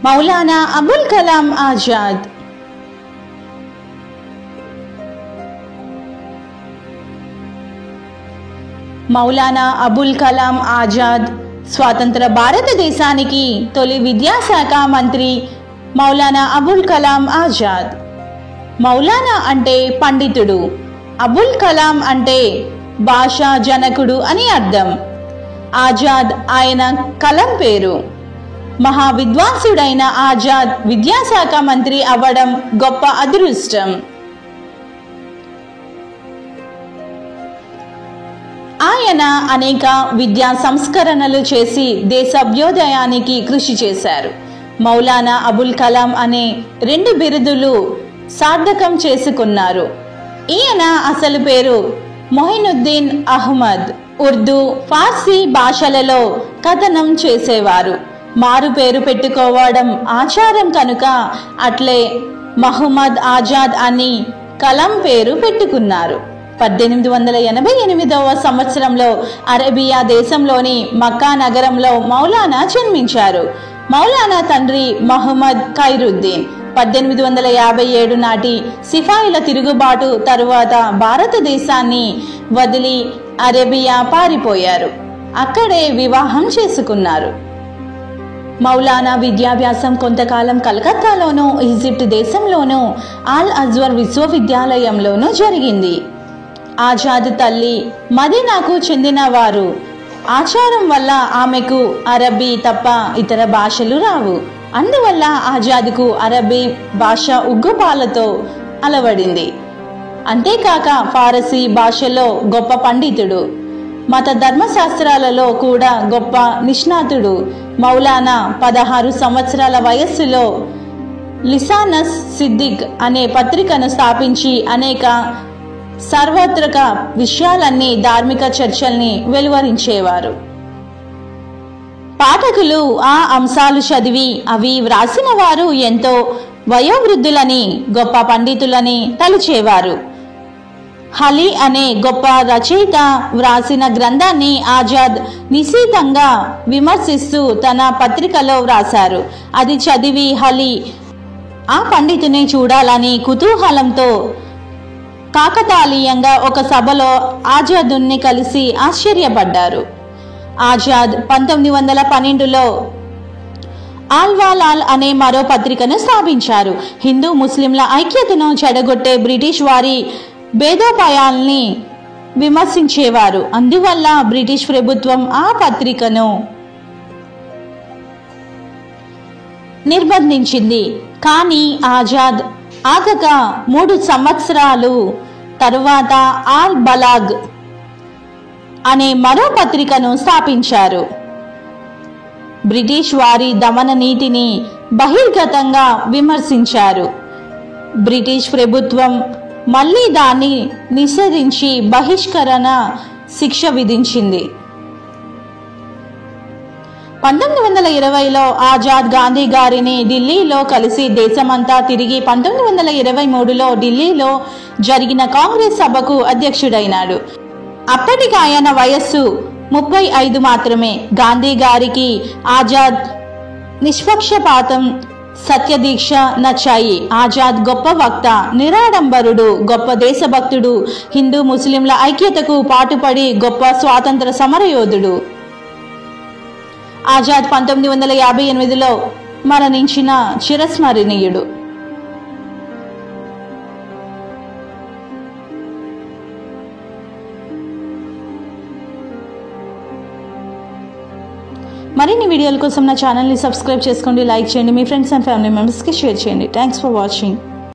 మౌలానా అబుల్ కలాం ఆజాద్. మౌలానా అబుల్ కలాం ఆజాద్ స్వాతంత్ర భారతదేశానికి తొలి విద్యాశాఖ మంత్రి మౌలానా అబుల్ కలాం ఆజాద్. మౌలానా అంటే పండితుడు, అబుల్ కలాం అంటే భాషా జనకుడు అని అర్థం. ఆజాద్ ఆయన కలం పేరు. మహా విద్వాంసుడైన ఆజాద్ విద్యాశాఖ మంత్రి అవ్వడం గొప్ప అదృష్టం. ఆయన అనేక విద్యా సంస్కరణలు చేసి దేశాభ్యుదయానికి కృషి చేశారు. మౌలానా అబుల్ కలాం అనే 2 బిరుదులు సార్థకం చేసుకున్నారు. ఈయన అసలు పేరు మొయినుద్దీన్ అహ్మద్. ఉర్దూ, ఫార్సీ భాషలలో కథనం చేసేవారు. మారు పేరు పెట్టుకోవడం ఆచారం కనుక అట్లే మహమ్మద్ ఆజాద్ అని కలాం పేరు పెట్టుకున్నారు. 1888వ సంవత్సరంలో అరేబియా దేశంలోని మక్కా నగరంలో మౌలానా జన్మించారు. మౌలానా తండ్రి మహమ్మద్ ఖైరుద్దీన్ 1857 నాటి సిపాయిల తిరుగుబాటు తరువాత భారతదేశాన్ని వదిలి అరేబియా పారిపోయారు. అక్కడే వివాహం చేసుకున్నారు. మౌలానా విద్యాభ్యాసం కొంతకాలం కలకత్తాలోనూ, ఈజిప్ట్ దేశంలోనూ, అల్ అజ్హర్ విశ్వవిద్యాలయంలోనూ జరిగింది. ఆజాద్ తల్లి మదీనాకు చెందినవారు. ఆచారం వల్ల ఆమెకు అరబీ తప్ప ఇతర భాషలు రావు. అందువల్ల ఆజాద్కు అరబీ భాష ఉగ్గుపాలతో అలవడింది. అంతేకాక ఫారసీ భాషలో గొప్ప పండితుడు, మత ధర్మశాస్త్రాలలో కూడా గొప్ప నిష్ణాతుడు. మౌలానా 16 సంవత్సరాల వయస్సులో లిసానస్ సిద్దిక్ అనే పత్రికను స్థాపించి అనేక సార్వత్రిక విషయాలన్నీ, ధార్మిక చర్చల్ని వెలువరించేవారు. పాఠకులు ఆ అంశాలు చదివి అవి వ్రాసిన వారు ఎంతో వయోవృద్ధులని, గొప్ప పండితులని తలుచేవారు. హలి అనే గొప్ప రచయిత వ్రాసిన గ్రంథాన్ని ఆజాద్ నిశితంగా విమర్శిస్తూ తన పత్రికలో వ్రాశారు. అది చదివి హలి ఆ పండితుని చూడాలని కుతూహలంతో కాకతాళీయంగా ఒక సభలో ఆజాదుని కలిసి ఆశ్చర్యపడ్డారు. ఆజాద్ 1912లో ఆల్వాలాల్ అనే మరో పత్రికను స్థాపించారు. హిందూ ముస్లింల ఐక్యతను చెడగొట్టే బ్రిటిష్ వారి భేదోపాయాల్ని విమర్శించేవారు. అందువల్ల బ్రిటిష్ ప్రభుత్వం ఆ పత్రికను నిర్బంధించింది. కానీ ఆజాద్ ఆగక 3 సంవత్సరాలు తరువాత ఆల్ బలాగ్ అనే మరో పత్రికను స్థాపించారు. బ్రిటిష్ వారి దమన నీతిని బహిర్గతంగా విమర్శించారు. బ్రిటిష్ ప్రభుత్వం మళ్ళీ దాన్ని నిషేధించి బహిష్కరణ శిక్ష విధించింది. 1920లో ఆజాద్ గాంధీ గారిని ఢిల్లీలో కలిసి దేశమంతా తిరిగి 1923లో ఢిల్లీలో జరిగిన కాంగ్రెస్ సభకు అధ్యక్షుడైనాడు. అప్పటికి ఆయన వయస్సు 35 మాత్రమే. గాంధీ గారికి ఆజాద్ నిష్పక్షపాతం, సత్యదీక్ష నచ్చాయి. ఆజాద్ గొప్ప వక్త, నిరాడంబరుడు, గొప్ప దేశభక్తుడు, హిందూ ముస్లింల ఐక్యతకు పాటుపడి గొప్ప స్వాతంత్ర సమరయోధుడు. ఆజాద్ 1958లో మరణించిన చిరస్మరణీయుడు. మరిన్ని వీడియోల కోసం నా ఛానల్ని సబ్స్క్రైబ్ చేసుకోండి, లైక్ చేయండి, మీ ఫ్రెండ్స్ అండ్ ఫ్యామిలీ మెంబర్స్కి షేర్ చేయండి. Thanks for watching.